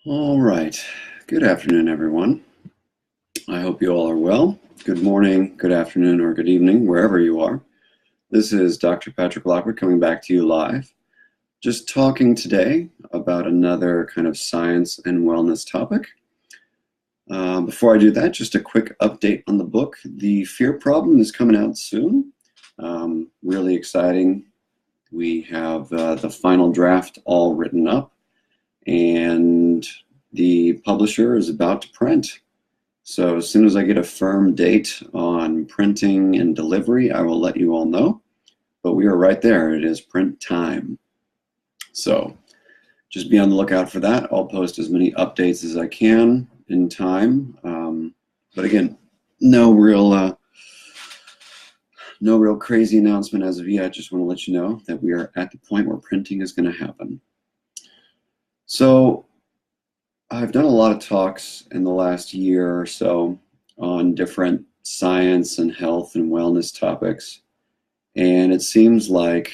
All right. Good afternoon, everyone. I hope you all are well. Good morning, good afternoon, or good evening, wherever you are. This is Dr. Patrick Lockwood coming back to you live. Just talking today about another kind of science and wellness topic. Before I do that, just a quick update on the book. The Fear Problem is coming out soon. Really exciting. We have the final draft all written up, and the publisher is about to print. So as soon as I get a firm date on printing and delivery, I will let you all know. But we are right there. It is print time. So just be on the lookout for that. I'll post as many updates as I can in time. But again, no real crazy announcement as of yet. Just want to let you know that we are at the point where printing is going to happen. So I've done a lot of talks in the last year or so on different science and health and wellness topics, and it seems like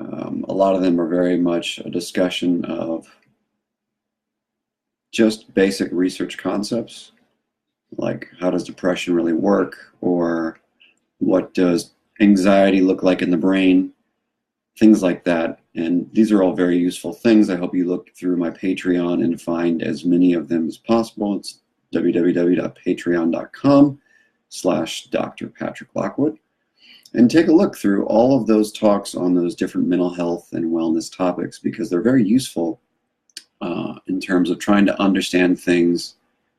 a lot of them are very much a discussion of just basic research concepts, like how does depression really work, or what does anxiety look like in the brain, things like that. And these are all very useful things. I hope you look through my Patreon and find as many of them as possible. It's www.patreon.com/Dr. Patrick Lockwood. And take a look through all of those talks on those different mental health and wellness topics, because they're very useful in terms of trying to understand things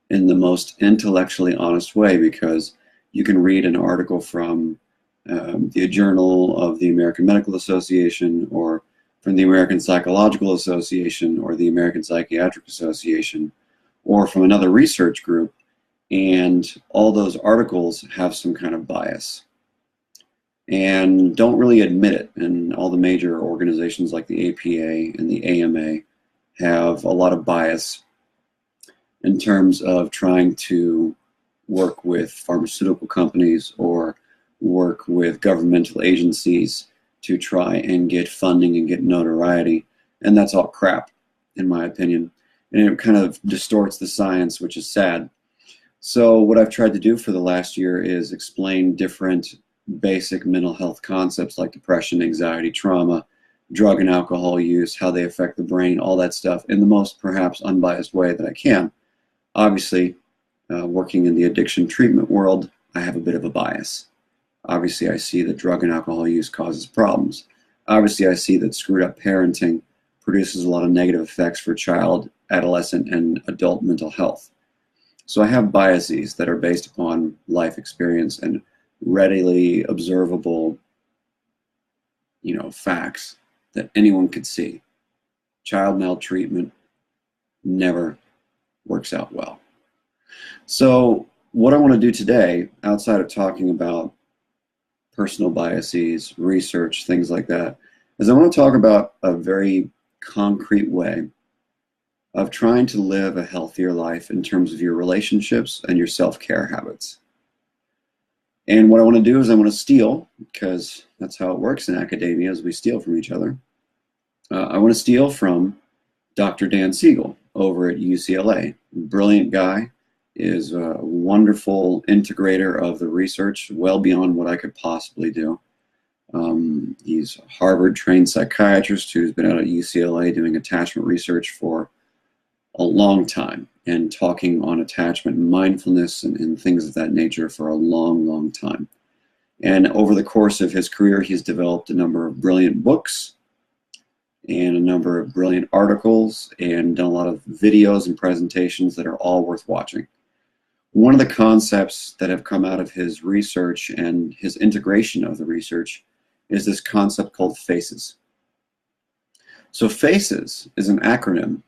in the most intellectually honest way, because you can read an article from the Journal of the American Medical Association, or from the American Psychological Association, or the American Psychiatric Association, or from another research group, and all those articles have some kind of bias and don't really admit it. And all the major organizations like the APA and the AMA have a lot of bias in terms of trying to work with pharmaceutical companies or work with governmental agencies to try and get funding and get notoriety. And that's all crap, in my opinion. And it kind of distorts the science, which is sad. So what I've tried to do for the last year is explain different basic mental health concepts like depression, anxiety, trauma, drug and alcohol use, how they affect the brain, all that stuff in the most perhaps unbiased way that I can. Obviously, working in the addiction treatment world, I have a bit of a bias. Obviously, I see that drug and alcohol use causes problems. Obviously, I see that screwed up parenting produces a lot of negative effects for child, adolescent, and adult mental health. So I have biases that are based upon life experience and readily observable, facts that anyone could see. Child maltreatment never works out well. So what I want to do today, outside of talking about personal biases, research, things like that, is I want to talk about a very concrete way of trying to live a healthier life in terms of your relationships and your self-care habits. And what I want to do is I want to steal, because that's how it works in academia, is we steal from each other. I want to steal from Dr. Dan Siegel over at UCLA. Brilliant guy, is a wonderful integrator of the research, well beyond what I could possibly do. He's a Harvard-trained psychiatrist who's been out at UCLA doing attachment research for a long time and talking on attachment and mindfulness and things of that nature for a long, long time. And over the course of his career, he's developed a number of brilliant books and a number of brilliant articles and done a lot of videos and presentations that are all worth watching. One of the concepts that have come out of his research and his integration of the research is this concept called F.A.C.E.S. So F.A.C.E.S is an acronym.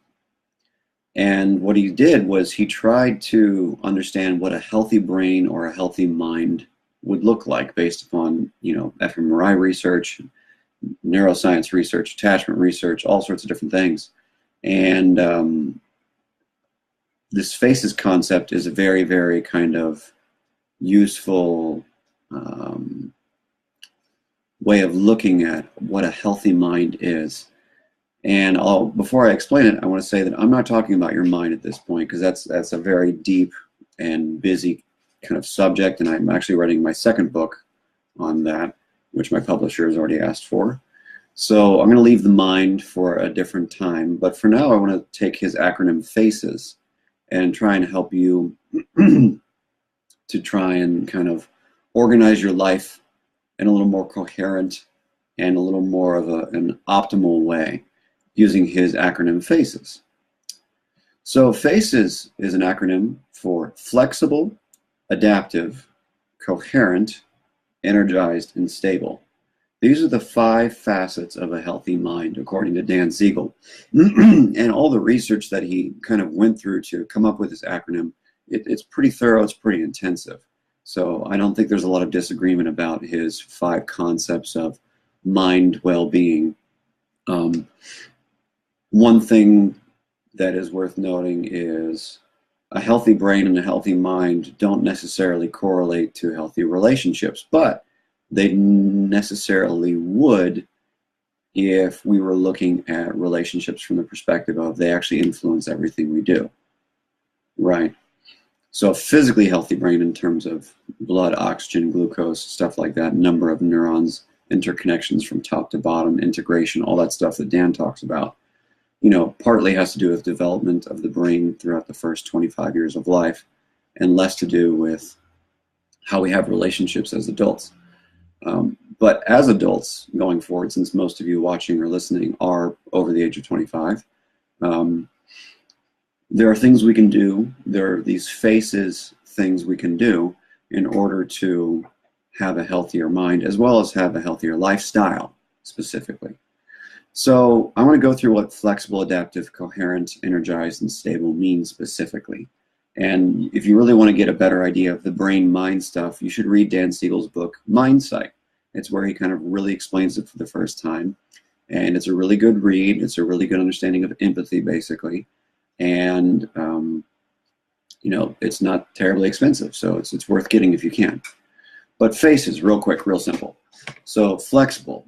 And what he did was he tried to understand what a healthy brain or a healthy mind would look like based upon, fMRI research, neuroscience research, attachment research, all sorts of different things. And this F.A.C.E.S concept is a very, very kind of useful way of looking at what a healthy mind is. And before I explain it, I want to say that I'm not talking about your mind at this point, because that's a very deep and busy kind of subject, and I'm actually writing my second book on that, which my publisher has already asked for. So I'm going to leave the mind for a different time, but for now I want to take his acronym F.A.C.E.S and try and help you to try and kind of organize your life in a little more coherent and a little more of an optimal way using his acronym F.A.C.E.S. So F.A.C.E.S is an acronym for flexible, adaptive, coherent, energized, and stable. These are the 5 facets of a healthy mind, according to Dan Siegel. And all the research that he kind of went through to come up with this acronym, it's pretty thorough, it's pretty intensive. So I don't think there's a lot of disagreement about his 5 concepts of mind well-being. One thing that is worth noting is a healthy brain and a healthy mind don't necessarily correlate to healthy relationships, but they necessarily would if we were looking at relationships from the perspective of they actually influence everything we do, right? So a physically healthy brain in terms of blood, oxygen, glucose, stuff like that, number of neurons, interconnections from top to bottom, integration, all that stuff that Dan talks about, you know, partly has to do with development of the brain throughout the first 25 years of life, and less to do with how we have relationships as adults. But as adults going forward, since most of you watching or listening are over the age of 25, there are things we can do. There are these F.A.C.E.S things we can do in order to have a healthier mind, as well as have a healthier lifestyle specifically. So I want to go through what flexible, adaptive, coherent, energized, and stable means specifically. And if you really want to get a better idea of the brain-mind stuff, you should read Dan Siegel's book, Mindsight. It's where he kind of really explains it for the first time. And it's a really good read. It's a really good understanding of empathy, basically. And, you know, it's not terribly expensive, so it's worth getting if you can. But F.A.C.E.S, real quick, real simple. So flexible.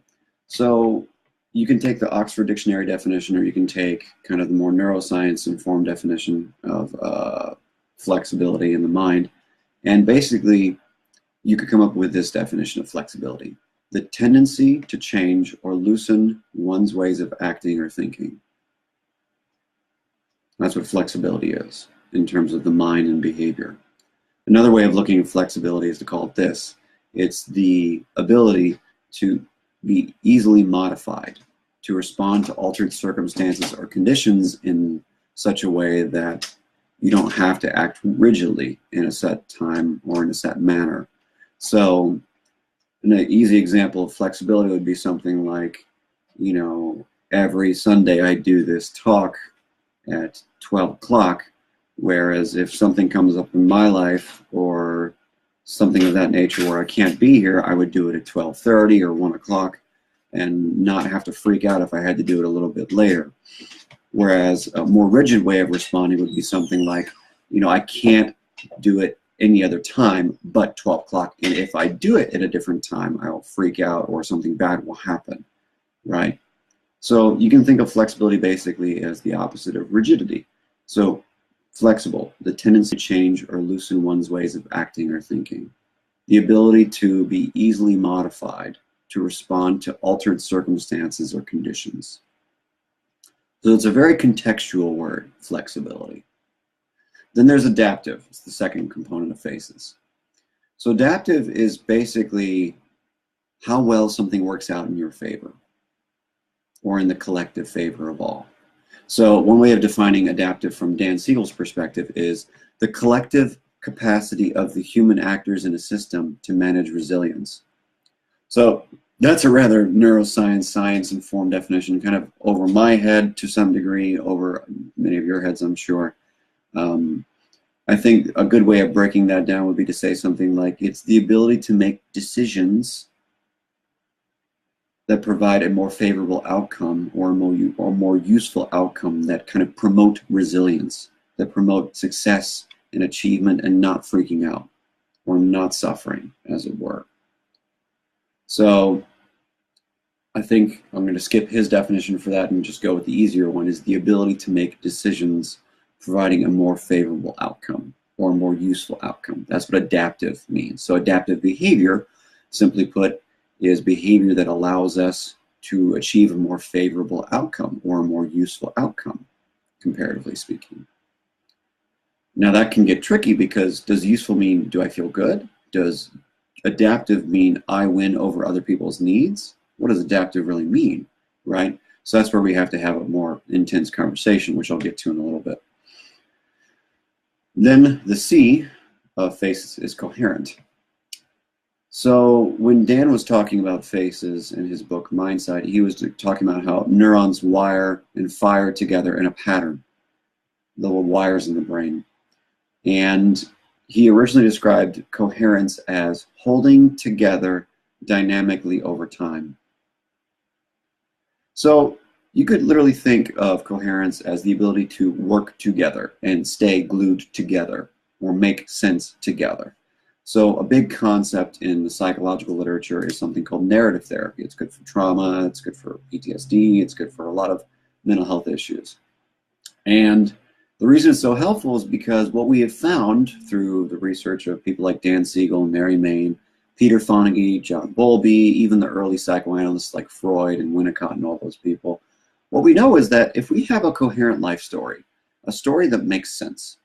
So you can take the Oxford Dictionary definition, or you can take kind of the more neuroscience-informed definition of flexibility in the mind. And basically, you could come up with this definition of flexibility: the tendency to change or loosen one's ways of acting or thinking. That's what flexibility is in terms of the mind and behavior. Another way of looking at flexibility is to call it this: it's the ability to be easily modified, to respond to altered circumstances or conditions in such a way that you don't have to act rigidly in a set time or in a set manner. So an easy example of flexibility would be something like, you know, every Sunday I do this talk at 12 o'clock, whereas if something comes up in my life or something of that nature where I can't be here, I would do it at 12:30 or 1 o'clock and not have to freak out if I had to do it a little bit later. Whereas a more rigid way of responding would be something like, you know, I can't do it any other time but 12 o'clock. And if I do it at a different time, I'll freak out or something bad will happen, right? So you can think of flexibility basically as the opposite of rigidity. So flexible, the tendency to change or loosen one's ways of acting or thinking. The ability to be easily modified to respond to altered circumstances or conditions. So it's a very contextual word, flexibility. Then there's adaptive. It's the second component of F.A.C.E.S. So adaptive is basically how well something works out in your favor, or in the collective favor of all. So one way of defining adaptive from Dan Siegel's perspective is the collective capacity of the human actors in a system to manage resilience. So that's a rather neuroscience, science-informed definition, kind of over my head to some degree, over many of your heads, I'm sure. I think a good way of breaking that down would be to say something like it's the ability to make decisions that provide a more favorable outcome or a more useful outcome that kind of promote resilience, that promote success and achievement and not freaking out or not suffering, as it were. So I think I'm going to skip his definition for that and just go with the easier one, is the ability to make decisions providing a more favorable outcome or a more useful outcome. That's what adaptive means. So adaptive behavior, simply put, is behavior that allows us to achieve a more favorable outcome or a more useful outcome, comparatively speaking. Now that can get tricky, because does useful mean do I feel good? Does adaptive mean I win over other people's needs? What does adaptive really mean, right? So that's where we have to have a more intense conversation, which I'll get to in a little bit. Then the C of F.A.C.E.S is coherent. So when Dan was talking about F.A.C.E.S in his book Mindsight, he was talking about how neurons wire and fire together in a pattern, the little wires in the brain. And he originally described coherence as holding together dynamically over time. So you could literally think of coherence as the ability to work together and stay glued together or make sense together. So a big concept in the psychological literature is something called narrative therapy. It's good for trauma, it's good for PTSD, it's good for a lot of mental health issues. And the reason it's so helpful is because what we have found through the research of people like Dan Siegel, Mary Main, Peter Fonagy, John Bowlby, even the early psychoanalysts like Freud and Winnicott and all those people, what we know is that if we have a coherent life story, a story that makes sense,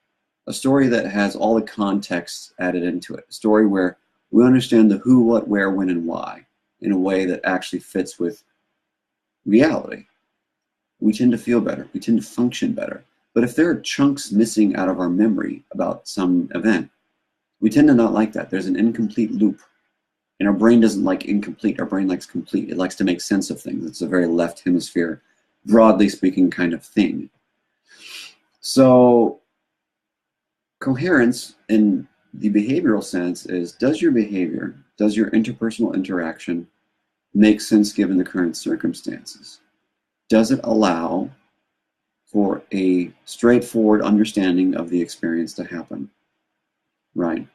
a story that has all the context added into it, a story where we understand the who, what, where, when, and why in a way that actually fits with reality, we tend to feel better, we tend to function better. But if there are chunks missing out of our memory about some event, we tend to not like that. There's an incomplete loop. And our brain doesn't like incomplete. Our brain likes complete. It likes to make sense of things. It's a very left hemisphere, broadly speaking, kind of thing. So coherence in the behavioral sense is, does your behavior, does your interpersonal interaction make sense given the current circumstances? Does it allow for a straightforward understanding of the experience to happen, right?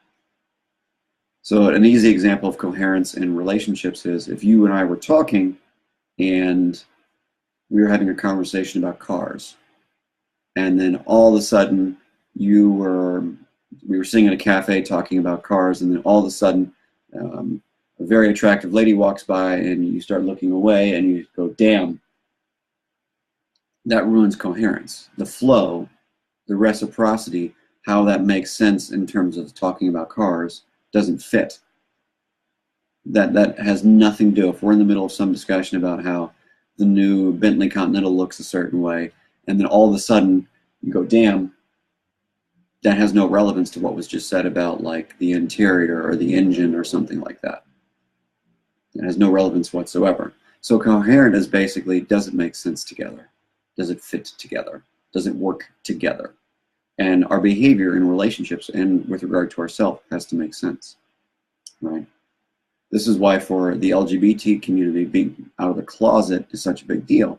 So an easy example of coherence in relationships is if you and I were talking and we were having a conversation about cars, and then all of a sudden we were sitting in a cafe talking about cars, and then all of a sudden a very attractive lady walks by and you start looking away and you go, damn. That ruins coherence. The flow, the reciprocity, how that makes sense in terms of talking about cars doesn't fit. That has nothing to do. If we're in the middle of some discussion about how the new Bentley Continental looks a certain way, and then all of a sudden you go, damn, that has no relevance to what was just said about like the interior or the engine or something like that. It has no relevance whatsoever. So coherent is basically, does it make sense together? Does it fit together? Does it work together? And our behavior in relationships and with regard to ourselves has to make sense, right? This is why for the LGBT community, being out of the closet is such a big deal.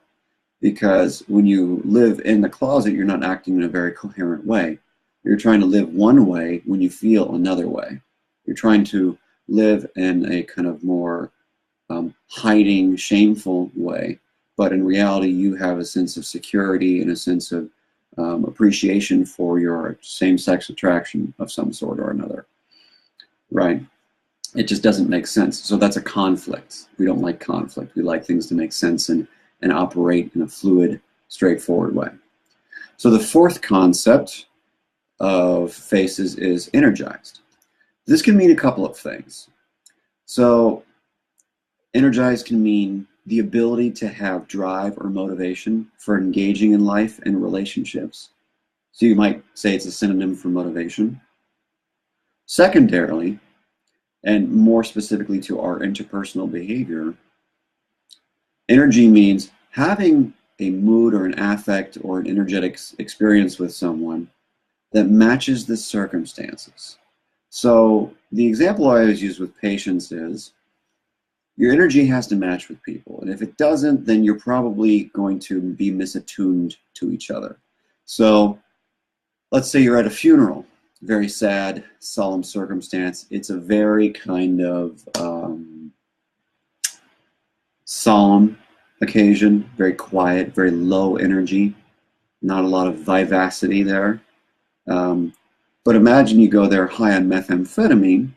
Because when you live in the closet, you're not acting in a very coherent way. You're trying to live one way when you feel another way. You're trying to live in a kind of more hiding, shameful way. But in reality, you have a sense of security and a sense of appreciation for your same-sex attraction of some sort or another, right? It just doesn't make sense. So that's a conflict. We don't like conflict. We like things to make sense and operate in a fluid, straightforward way. So the fourth concept of F.A.C.E.S is energized. This can mean a couple of things. So energized can mean the ability to have drive or motivation for engaging in life and relationships. So you might say it's a synonym for motivation. Secondarily, and more specifically to our interpersonal behavior, energy means having a mood or an affect or an energetic experience with someone that matches the circumstances. So the example I always use with patients is, your energy has to match with people. And if it doesn't, then you're probably going to be misattuned to each other. So let's say you're at a funeral, very sad, solemn circumstance. It's a very kind of solemn occasion, very quiet, very low energy, not a lot of vivacity there. But imagine you go there high on methamphetamine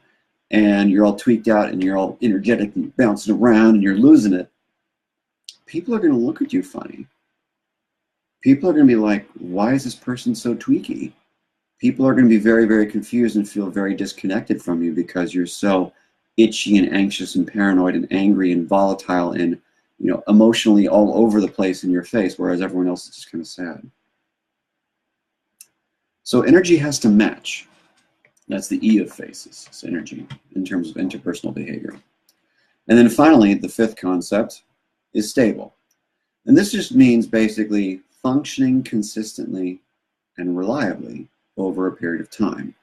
and you're all tweaked out and you're all energetic and bouncing around and you're losing it. People are going to look at you funny. People are going to be like, why is this person so tweaky? People are going to be very, very confused and feel very disconnected from you because you're so itchy and anxious and paranoid and angry and volatile and, you know, emotionally all over the place in your face, whereas everyone else is just kind of sad. So energy has to match. That's the E of F.A.C.E.S, it's energy in terms of interpersonal behavior. And then finally, the fifth concept is stable. And this just means basically functioning consistently and reliably over a period of time.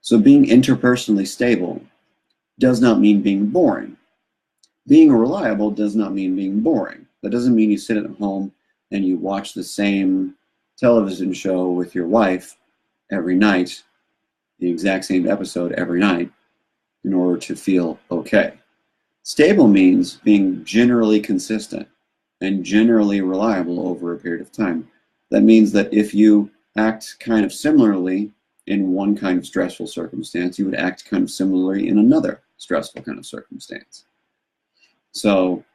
So being interpersonally stable does not mean being boring. Being reliable does not mean being boring. That doesn't mean you sit at home and you watch the same television show with your wife every night, the exact same episode every night, in order to feel okay. Stable means being generally consistent and generally reliable over a period of time. That means that if you act kind of similarly in one kind of stressful circumstance, you would act kind of similarly in another stressful kind of circumstance. So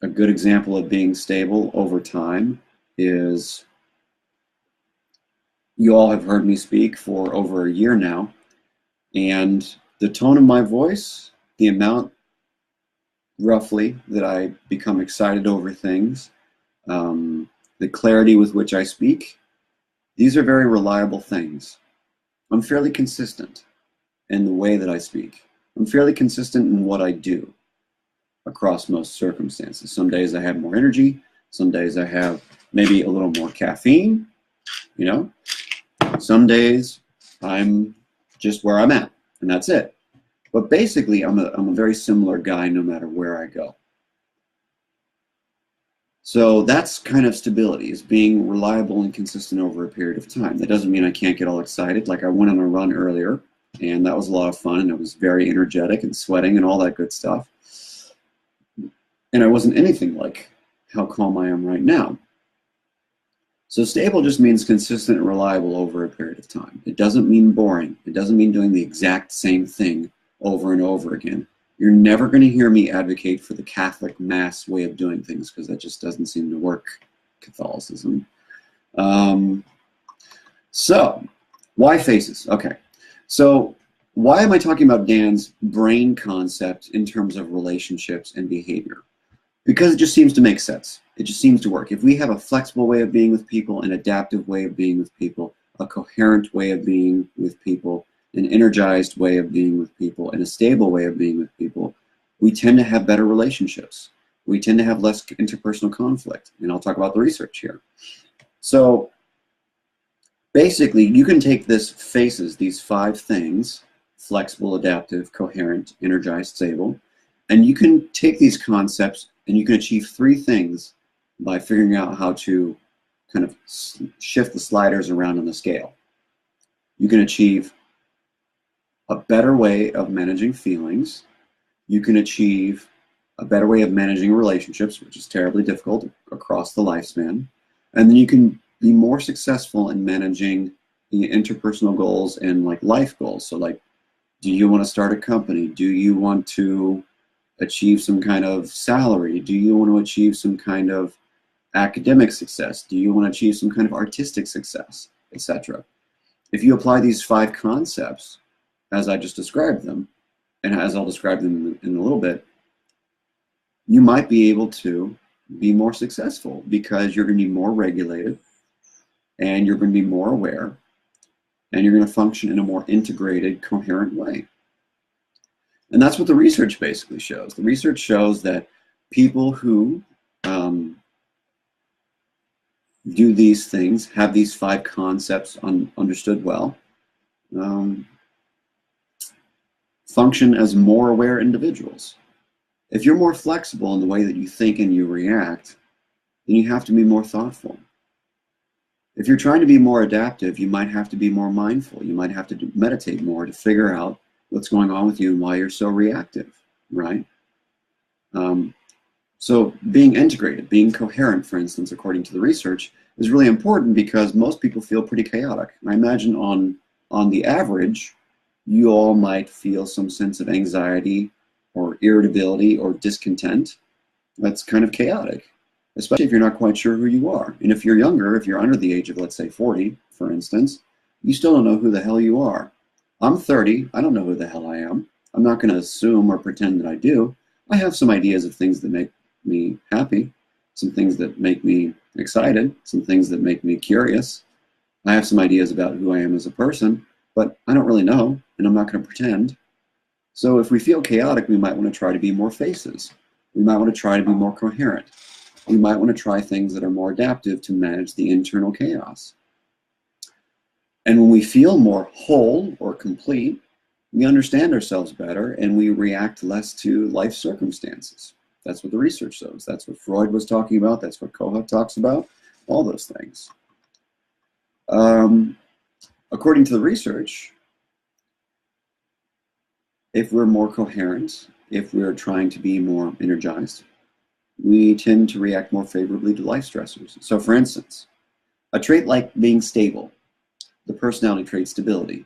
a good example of being stable over time is, you all have heard me speak for over a year now, and the tone of my voice, the amount roughly that I become excited over things, the clarity with which I speak, these are very reliable things. I'm fairly consistent in the way that I speak. I'm fairly consistent in what I do across most circumstances. Some days I have more energy, some days I have maybe a little more caffeine, you know. Some days I'm just where I'm at, and that's it. But basically, I'm a very similar guy no matter where I go. So that's kind of stability, is being reliable and consistent over a period of time. That doesn't mean I can't get all excited. Like I went on a run earlier, and that was a lot of fun, and it was very energetic and sweating and all that good stuff. And I wasn't anything like how calm I am right now. So stable just means consistent and reliable over a period of time. It doesn't mean boring. It doesn't mean doing the exact same thing over and over again. You're never going to hear me advocate for the Catholic Mass way of doing things because that just doesn't seem to work, Catholicism. So, why F.A.C.E.S? Okay, so why am I talking about Dan's brain concept in terms of relationships and behavior? Because it just seems to make sense. It just seems to work. If we have a flexible way of being with people, an adaptive way of being with people, a coherent way of being with people, an energized way of being with people, and a stable way of being with people, we tend to have better relationships. We tend to have less interpersonal conflict. And I'll talk about the research here. So basically, you can take this F.A.C.E.S, these 5 things, flexible, adaptive, coherent, energized, stable, and you can take these concepts and you can achieve 3 things by figuring out how to kind of shift the sliders around on the scale. You can achieve a better way of managing feelings. You can achieve a better way of managing relationships, which is terribly difficult across the lifespan. And then you can be more successful in managing the interpersonal goals and like life goals. So like, do you want to start a company? Do you want to achieve some kind of salary? Do you want to achieve some kind of academic success? Do you want to achieve some kind of artistic success, etc.? If you apply these 5 concepts as I just described them, and as I'll describe them in a little bit, you might be able to be more successful because you're going to be more regulated and you're going to be more aware and you're going to function in a more integrated, coherent way. And that's what the research basically shows. The research shows that people who do these things, have these 5 concepts understood well, function as more aware individuals. If you're more flexible in the way that you think and you react, then you have to be more thoughtful. If you're trying to be more adaptive, you might have to be more mindful. You might have to meditate more to figure out what's going on with you and why you're so reactive, right? So being integrated, being coherent, for instance, according to the research, is really important because most people feel pretty chaotic. I imagine on the average, you all might feel some sense of anxiety or irritability or discontent. That's kind of chaotic, especially if you're not quite sure who you are. And if you're younger, if you're under the age of, let's say, 40, for instance, you still don't know who the hell you are. I'm 30, I don't know who the hell I am. I'm not going to assume or pretend that I do. I have some ideas of things that make me happy, some things that make me excited, some things that make me curious. I have some ideas about who I am as a person, but I don't really know, and I'm not going to pretend. So if we feel chaotic, we might want to try to be more F.A.C.E.S. We might want to try to be more coherent. We might want to try things that are more adaptive to manage the internal chaos. And when we feel more whole or complete, we understand ourselves better and we react less to life circumstances. That's what the research shows. That's what Freud was talking about. That's what Kohut talks about. All those things. According to the research, if we're more coherent, if we're trying to be more energized, we tend to react more favorably to life stressors. So for instance, a trait like being stable, the personality trait stability,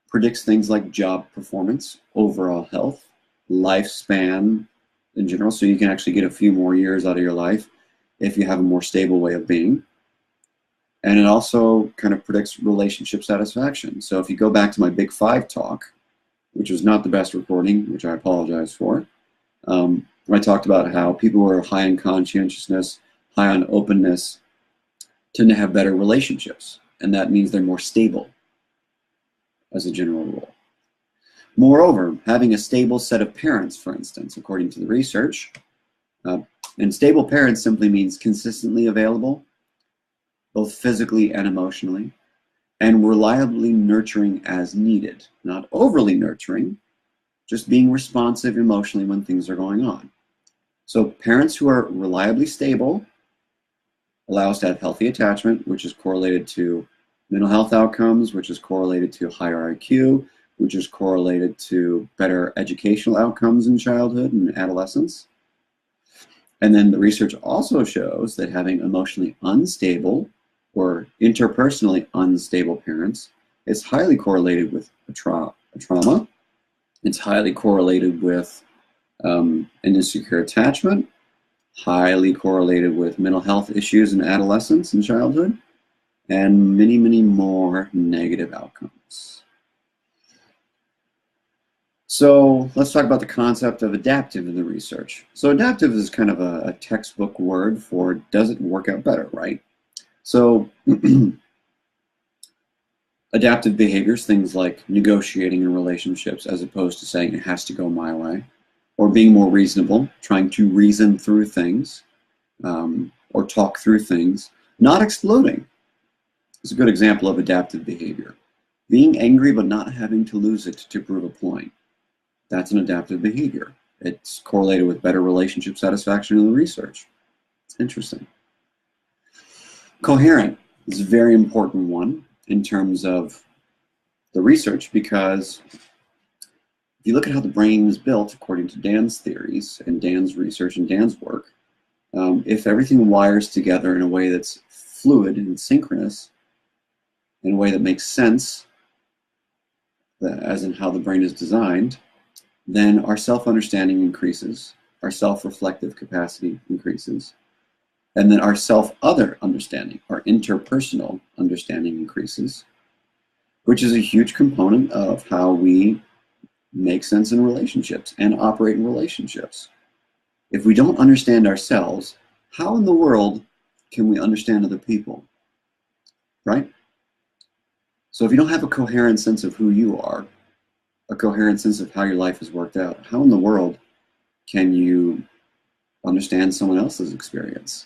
predicts things like job performance, overall health, lifespan in general, so you can actually get a few more years out of your life if you have a more stable way of being. And it also kind of predicts relationship satisfaction. So if you go back to my Big Five talk, which was not the best recording, which I apologize for, I talked about how people who are high in conscientiousness, high on openness, tend to have better relationships. And that means they're more stable as a general rule. Moreover, having a stable set of parents, for instance, according to the research, and stable parents simply means consistently available, both physically and emotionally, and reliably nurturing as needed. Not overly nurturing, just being responsive emotionally when things are going on. So parents who are reliably stable allow us to have healthy attachment, which is correlated to mental health outcomes, which is correlated to higher IQ, which is correlated to better educational outcomes in childhood and adolescence. And then the research also shows that having emotionally unstable or interpersonally unstable parents is highly correlated with a trauma. It's highly correlated with an insecure attachment, highly correlated with mental health issues in adolescence and childhood, and many, many more negative outcomes. So let's talk about the concept of adaptive in the research. So adaptive is kind of a textbook word for does it work out better, right? So adaptive behaviors, things like negotiating in relationships as opposed to saying it has to go my way, or being more reasonable, trying to reason through things, or talk through things, not exploding. It's a good example of adaptive behavior. Being angry but not having to lose it to prove a point. That's an adaptive behavior. It's correlated with better relationship satisfaction in the research. It's interesting. Coherent is a very important one in terms of the research because if you look at how the brain is built, according to Dan's theories and Dan's research and Dan's work, if everything wires together in a way that's fluid and synchronous, in a way that makes sense, as in how the brain is designed, then our self-understanding increases, our self-reflective capacity increases, and then our self-other understanding, our interpersonal understanding increases, which is a huge component of how we make sense in relationships and operate in relationships. If we don't understand ourselves, how in the world can we understand other people, right? So if you don't have a coherent sense of who you are, a coherent sense of how your life has worked out, how in the world can you understand someone else's experience?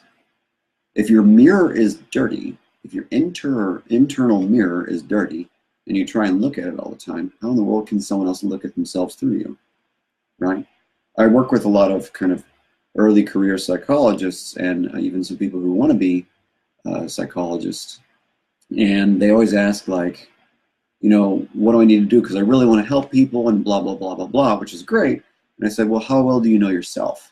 If your mirror is dirty, if your internal mirror is dirty, and you try and look at it all the time, how in the world can someone else look at themselves through you, right? I work with a lot of kind of early career psychologists and even some people who want to be psychologists, and they always ask, like, you know, what do I need to do? Because I really want to help people and blah, blah, blah, blah, blah, which is great. And I said, well, how well do you know yourself?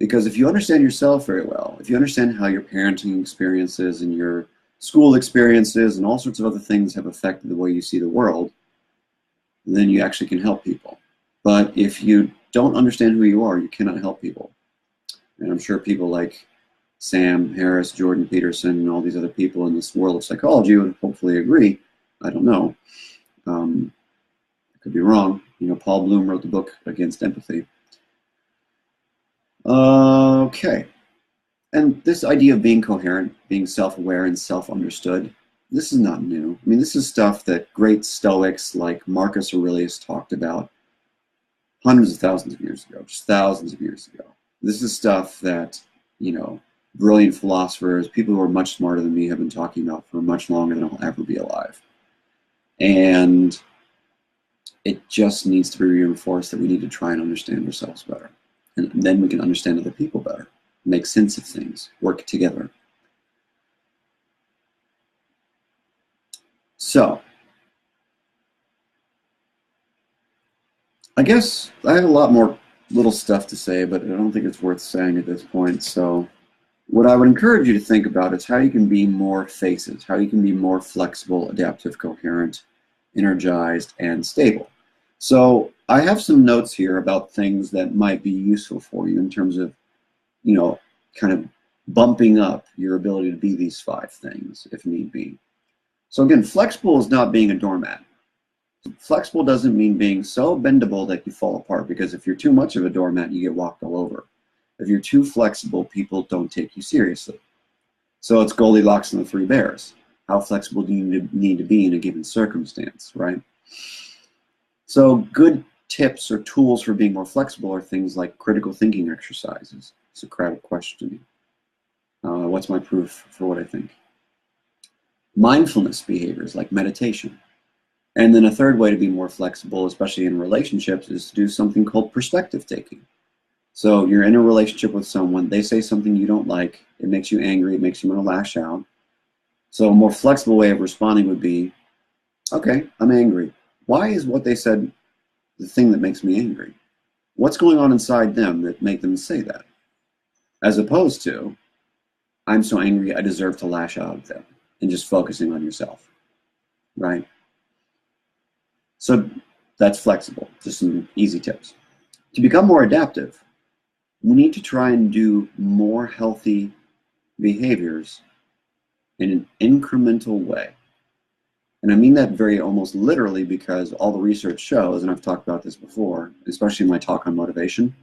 Because if you understand yourself very well, if you understand how your parenting experiences and your school experiences and all sorts of other things have affected the way you see the world, then you actually can help people. But if you don't understand who you are, you cannot help people. And I'm sure people like Sam Harris, Jordan Peterson, and all these other people in this world of psychology would hopefully agree. I don't know. I could be wrong. You know, Paul Bloom wrote the book Against Empathy. Okay. And this idea of being coherent, being self-aware and self-understood, this is not new. I mean, this is stuff that great Stoics like Marcus Aurelius talked about hundreds of thousands of years ago, just thousands of years ago. This is stuff that, you know, brilliant philosophers, people who are much smarter than me have been talking about for much longer than I'll ever be alive. And it just needs to be reinforced that we need to try and understand ourselves better. And then we can understand other people better, make sense of things, work together. So, I guess I have a lot more little stuff to say, but I don't think it's worth saying at this point. So, what I would encourage you to think about is how you can be more F.A.C.E.S, how you can be more flexible, adaptive, coherent, energized, and stable. So I have some notes here about things that might be useful for you in terms of, you know, kind of bumping up your ability to be these 5 things if need be. So again, flexible is not being a doormat. Flexible doesn't mean being so bendable that you fall apart, because if you're too much of a doormat, you get walked all over. If you're too flexible, people don't take you seriously. So it's Goldilocks and the 3 bears. How flexible do you need to be in a given circumstance, right? So good tips or tools for being more flexible are things like critical thinking exercises, Socratic questioning. What's my proof for what I think? Mindfulness behaviors like meditation. And then a third way to be more flexible, especially in relationships, is to do something called perspective taking. So you're in a relationship with someone, they say something you don't like, it makes you angry, it makes you want to lash out. So a more flexible way of responding would be, okay, I'm angry. Why is what they said the thing that makes me angry? What's going on inside them that make them say that? As opposed to, I'm so angry I deserve to lash out at them, and just focusing on yourself, right? So that's flexible, just some easy tips. To become more adaptive, we need to try and do more healthy behaviors in an incremental way. And I mean that very almost literally, because all the research shows, and I've talked about this before, especially in my talk on motivation,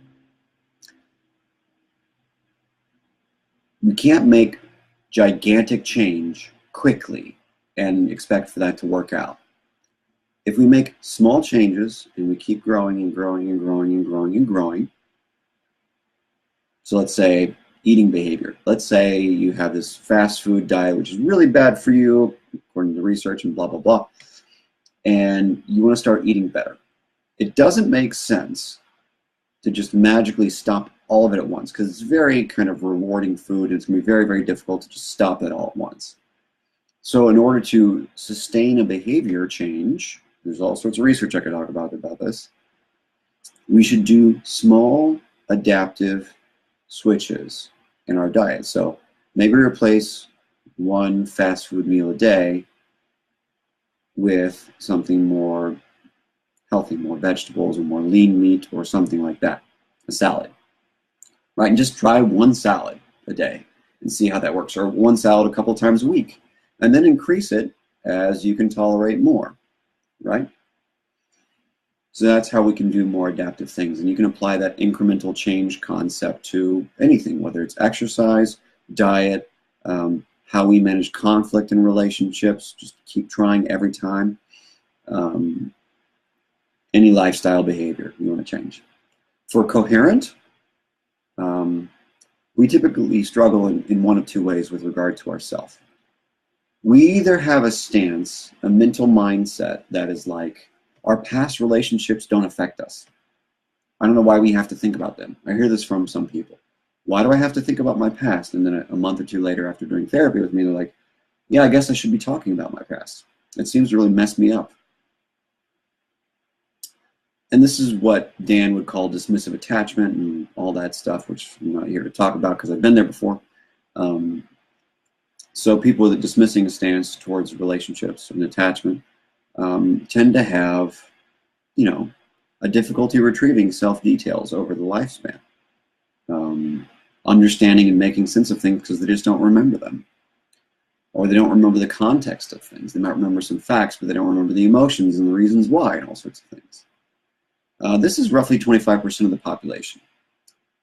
we can't make gigantic change quickly and expect for that to work out. If we make small changes and we keep growing and growing and growing and growing and growing, so let's say eating behavior. Let's say you have this fast food diet, which is really bad for you, according to research and blah, blah, blah, and you want to start eating better. It doesn't make sense to just magically stop all of it at once, because it's very kind of rewarding food, and it's going to be very, very difficult to just stop it all at once. So in order to sustain a behavior change, there's all sorts of research I could talk about this, we should do small adaptive switches in our diet. So maybe replace one fast food meal a day with something more healthy, more vegetables or more lean meat or something like that, a salad, right? And just try one salad a day and see how that works, or one salad a couple times a week, and then increase it as you can tolerate more, right? So that's how we can do more adaptive things. And you can apply that incremental change concept to anything, whether it's exercise, diet, how we manage conflict in relationships, just keep trying every time. Any lifestyle behavior you want to change. For coherent, we typically struggle in one of 2 ways with regard to ourselves. We either have a stance, a mental mindset that is like, our past relationships don't affect us. I don't know why we have to think about them. I hear this from some people. Why do I have to think about my past? And then a month or 2 later, after doing therapy with me, they're like, yeah, I guess I should be talking about my past. It seems to really mess me up. And this is what Dan would call dismissive attachment and all that stuff, which I'm not here to talk about because I've been there before. So people with a dismissing stance towards relationships and attachment tend to have, a difficulty retrieving self-details over the lifespan. Understanding and making sense of things because they just don't remember them. Or they don't remember the context of things. They might remember some facts, but they don't remember the emotions and the reasons why and all sorts of things. This is roughly 25% of the population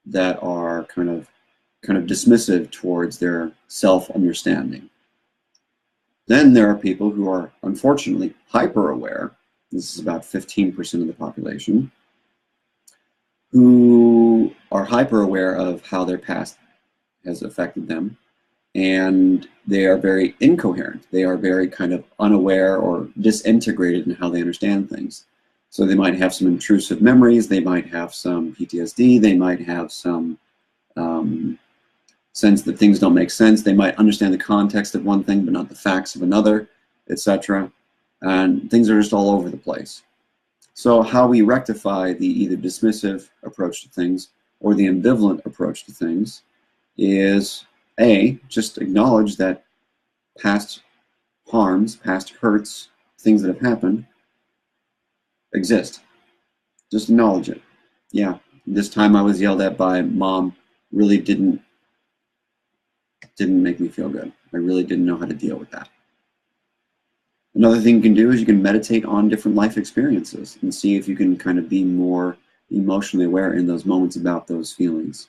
that are kind of dismissive towards their self-understanding. Then there are people who are unfortunately hyper-aware. This is about 15% of the population, who are hyper-aware of how their past has affected them, and they are very incoherent. They are very kind of unaware or disintegrated in how they understand things. So they might have some intrusive memories, they might have some PTSD, they might have some sense that things don't make sense, they might understand the context of one thing but not the facts of another, etc. And things are just all over the place. So how we rectify the either dismissive approach to things or the ambivalent approach to things is just acknowledge that past harms, past hurts, things that have happened exist. Just acknowledge it. Yeah, this time I was yelled at by mom really didn't make me feel good. I really didn't know how to deal with that. Another thing you can do is you can meditate on different life experiences and see if you can kind of be more emotionally aware in those moments about those feelings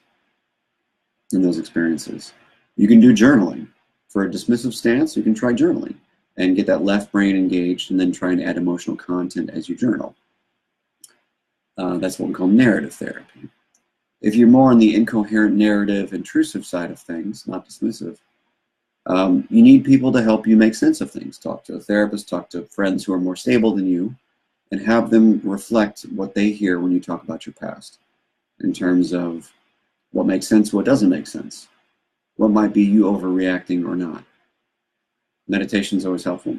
and those experiences. You can do journaling. For a dismissive stance, you can try journaling and get that left brain engaged and then try and add emotional content as you journal. That's what we call narrative therapy. If you're more on the incoherent narrative, intrusive side of things, not dismissive, you need people to help you make sense of things. Talk to a therapist, talk to friends who are more stable than you, and have them reflect what they hear when you talk about your past in terms of what makes sense, what doesn't make sense, what might be you overreacting or not. Meditation is always helpful.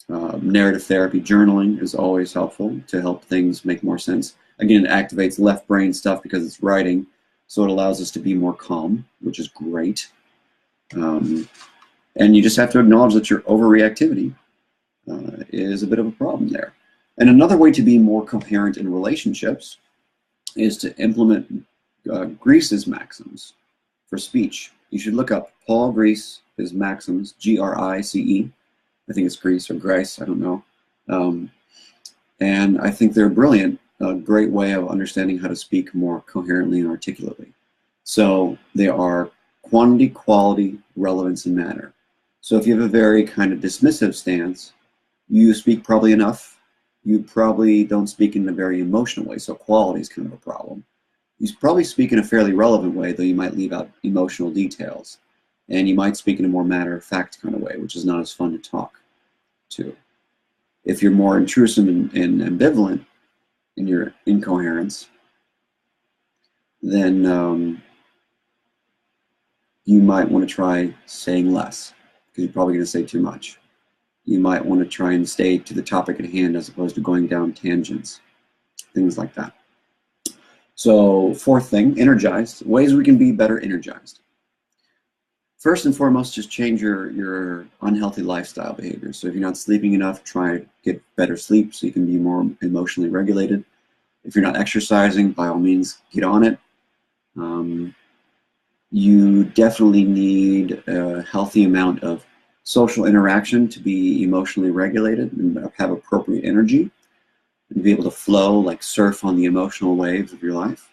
Narrative therapy, journaling is always helpful to help things make more sense. Again, it activates left brain stuff because it's writing, so it allows us to be more calm, which is great. And you just have to acknowledge that your overreactivity is a bit of a problem there. And another way to be more coherent in relationships is to implement Grice's maxims for speech. You should look up Paul Grice, his maxims, G-R-I-C-E. I think it's Grice or Grice, I don't know. And I think they're brilliant, a great way of understanding how to speak more coherently and articulately. So they are quantity, quality, relevance, and matter. So if you have a very kind of dismissive stance, you speak probably enough. You probably don't speak in a very emotional way, so quality is kind of a problem. You probably speak in a fairly relevant way, though you might leave out emotional details. And you might speak in a more matter-of-fact kind of way, which is not as fun to talk to. If you're more intrusive and ambivalent in your incoherence, then you might want to try saying less, because you're probably going to say too much. You might want to try and stay to the topic at hand as opposed to going down tangents, things like that. So fourth thing, energized, ways we can be better energized. First and foremost, just change your unhealthy lifestyle behaviors. So if you're not sleeping enough, try to get better sleep so you can be more emotionally regulated. If you're not exercising, by all means, get on it. You definitely need a healthy amount of social interaction to be emotionally regulated and have appropriate energy and be able to flow, like surf on the emotional waves of your life.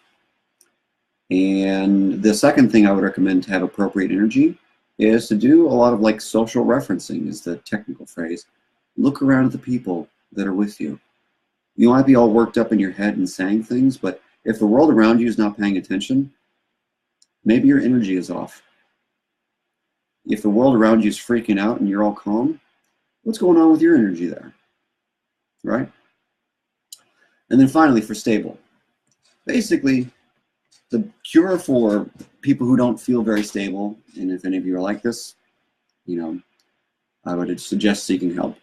And the second thing I would recommend to have appropriate energy is to do a lot of like social referencing, is the technical phrase. Look around at the people that are with you. You might be all worked up in your head and saying things, but if the world around you is not paying attention, maybe your energy is off. If the world around you is freaking out and you're all calm, what's going on with your energy there, right? And then finally, for stable. Basically, the cure for people who don't feel very stable, and if any of you are like this, I would suggest seeking help.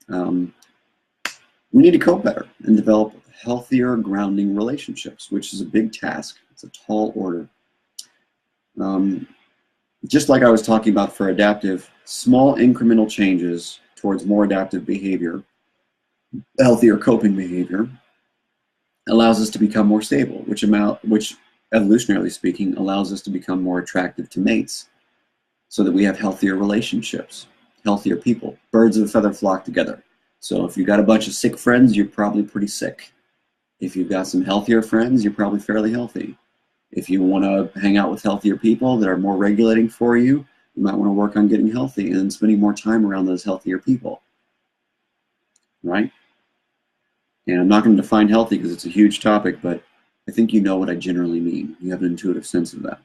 We need to cope better and develop healthier grounding relationships, which is a big task. It's a tall order. Just like I was talking about for adaptive, small incremental changes towards more adaptive behavior, healthier coping behavior, allows us to become more stable, which evolutionarily speaking allows us to become more attractive to mates, so that we have healthier relationships, healthier people. Birds of a feather flock together. So if you've got a bunch of sick friends, you're probably pretty sick. If you've got some healthier friends, you're probably fairly healthy. If you want to hang out with healthier people that are more regulating for you, you might want to work on getting healthy and spending more time around those healthier people, right? And I'm not going to define healthy because it's a huge topic, but I think you know what I generally mean. You have an intuitive sense of that.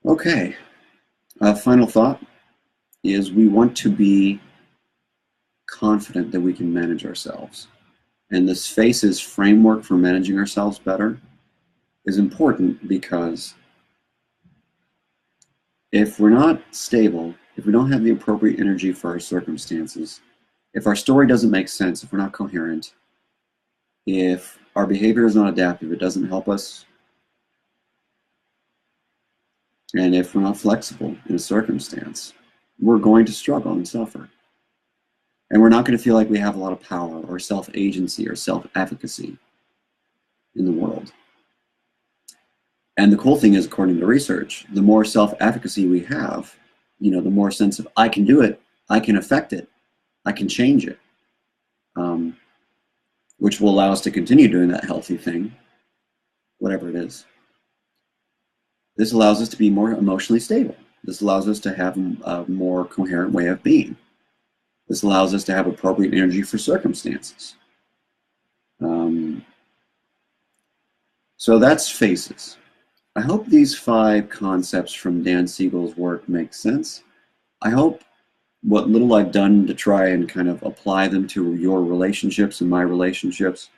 Okay, final thought is we want to be confident that we can manage ourselves. And this F.A.C.E.S framework for managing ourselves better is important because if we're not stable, if we don't have the appropriate energy for our circumstances, if our story doesn't make sense, if we're not coherent, if our behavior is not adaptive, it doesn't help us, and if we're not flexible in a circumstance, we're going to struggle and suffer. And we're not going to feel like we have a lot of power or self-agency or self-efficacy in the world. And the cool thing is, according to research, the more self-efficacy we have, the more sense of I can do it, I can affect it, I can change it, which will allow us to continue doing that healthy thing, whatever it is. This allows us to be more emotionally stable. This allows us to have a more coherent way of being. This allows us to have appropriate energy for circumstances. So that's F.A.C.E.S. I hope these 5 concepts from Dan Siegel's work make sense. I hope what little I've done to try and kind of apply them to your relationships and my relationships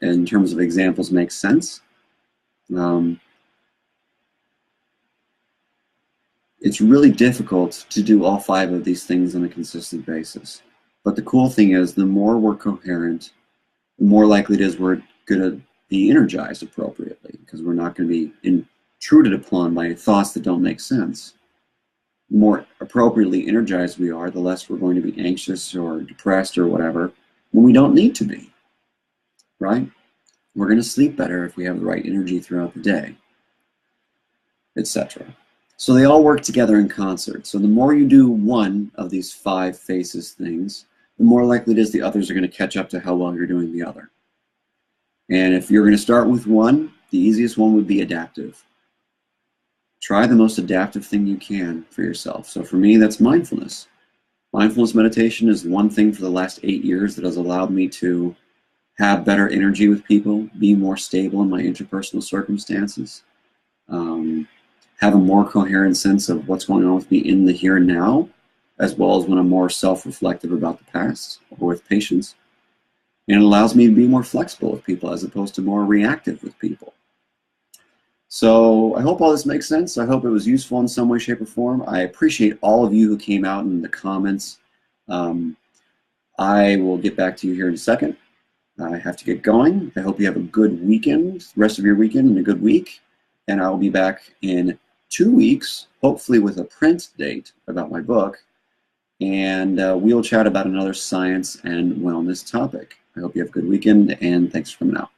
in terms of examples makes sense. It's really difficult to do all 5 of these things on a consistent basis. But the cool thing is, the more we're coherent, the more likely it is we're going to be energized appropriately, because we're not going to be intruded upon by thoughts that don't make sense. The more appropriately energized we are, the less we're going to be anxious or depressed or whatever when we don't need to be, right? We're going to sleep better if we have the right energy throughout the day, etc. So they all work together in concert. So the more you do one of these 5 F.A.C.E.S things, the more likely it is the others are going to catch up to how well you're doing the other. And if you're going to start with one, the easiest one would be adaptive. Try the most adaptive thing you can for yourself. So for me, that's mindfulness. Mindfulness meditation is one thing for the last 8 years that has allowed me to have better energy with people, be more stable in my interpersonal circumstances, have a more coherent sense of what's going on with me in the here and now, as well as when I'm more self-reflective about the past or with patients. And it allows me to be more flexible with people as opposed to more reactive with people. So I hope all this makes sense. I hope it was useful in some way, shape, or form. I appreciate all of you who came out in the comments. I will get back to you here in a second. I have to get going. I hope you have a good weekend, rest of your weekend, and a good week. And I will be back in 2 weeks, hopefully with a print date about my book. And we'll chat about another science and wellness topic. I hope you have a good weekend, and thanks for coming out.